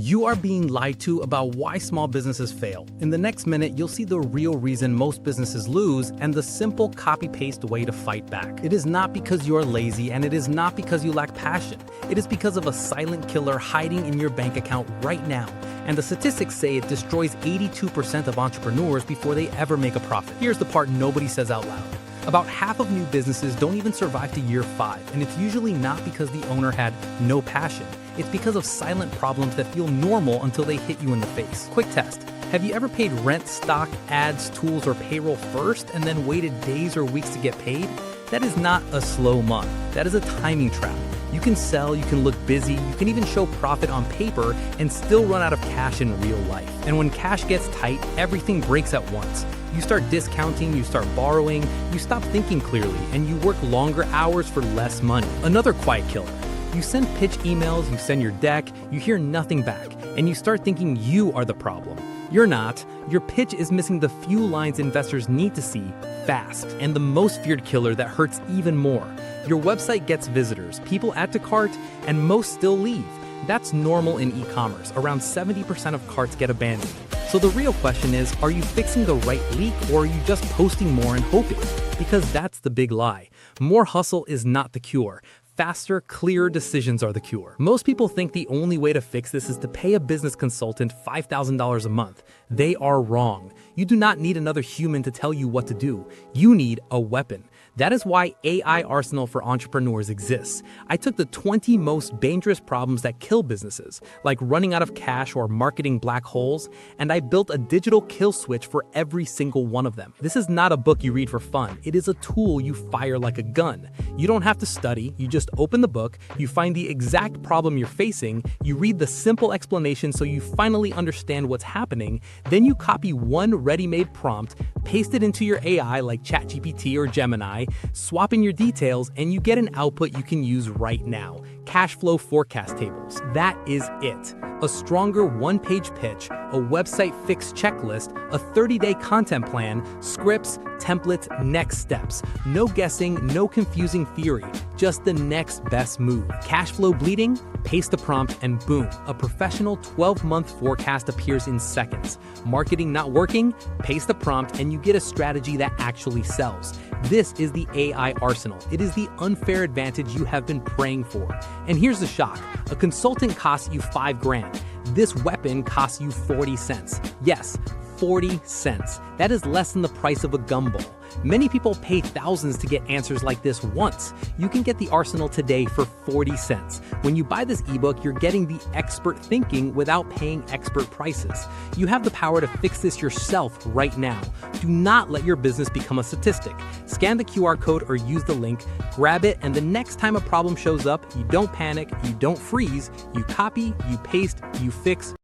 You are being lied to about why small businesses fail. In the next minute, you'll see the real reason most businesses lose and the simple copy-paste way to fight back. It is not because you are lazy, and it is not because you lack passion. It is because of a silent killer hiding in your bank account right now. And the statistics say it destroys 82% of entrepreneurs before they ever make a profit. Here's the part nobody says out loud. About half of new businesses don't even survive to year 5, and it's usually not because the owner had no passion. It's because of silent problems that feel normal until they hit you in the face. Quick test. Have you ever paid rent, stock, ads, tools, or payroll first and then waited days or weeks to get paid? That is not a slow month. That is a timing trap. You can sell, you can look busy, you can even show profit on paper and still run out of cash in real life. And when cash gets tight, everything breaks at once. You start discounting, you start borrowing, you stop thinking clearly, and you work longer hours for less money. Another quiet killer. You send pitch emails, you send your deck, you hear nothing back, and you start thinking you are the problem. You're not. Your pitch is missing the few lines investors need to see fast. And the most feared killer that hurts even more. Your website gets visitors, people add to cart, and most still leave. That's normal in e-commerce. Around 70% of carts get abandoned. So the real question is, are you fixing the right leak, or are you just posting more and hoping? Because that's the big lie. More hustle is not the cure. Faster, clearer decisions are the cure. Most people think the only way to fix this is to pay a business consultant $5,000 a month. They are wrong. You do not need another human to tell you what to do. You need a weapon. That is why AI Arsenal for Entrepreneurs exists. I took the 20 most dangerous problems that kill businesses, like running out of cash or marketing black holes, and I built a digital kill switch for every single one of them. This is not a book you read for fun. It is a tool you fire like a gun. You don't have to study. You just open the book, you find the exact problem you're facing, you read the simple explanation so you finally understand what's happening, then you copy one ready-made prompt, paste it into your AI like ChatGPT or Gemini, swap in your details, and you get an output you can use right now. Cash flow forecast tables. That is it. A stronger one-page pitch, a website fix checklist, a 30-day content plan, scripts, templates, next steps. No guessing, no confusing theory, just the next best move. Cash flow bleeding? Paste the prompt and boom, a professional 12-month forecast appears in seconds. Marketing not working? Paste the prompt and you get a strategy that actually sells. This is the AI Arsenal. It is the unfair advantage you have been praying for. And here's the shock. A consultant costs you $5,000. This weapon costs you 40 cents. Yes, 40 cents. That is less than the price of a gumball. Many people pay thousands to get answers like this once. You can get the Arsenal today for 40 cents. When you buy this ebook, you're getting the expert thinking without paying expert prices. You have the power to fix this yourself right now. Do not let your business become a statistic. Scan the QR code or use the link, grab it, and the next time a problem shows up, you don't panic, you don't freeze, you copy, you paste, you fix,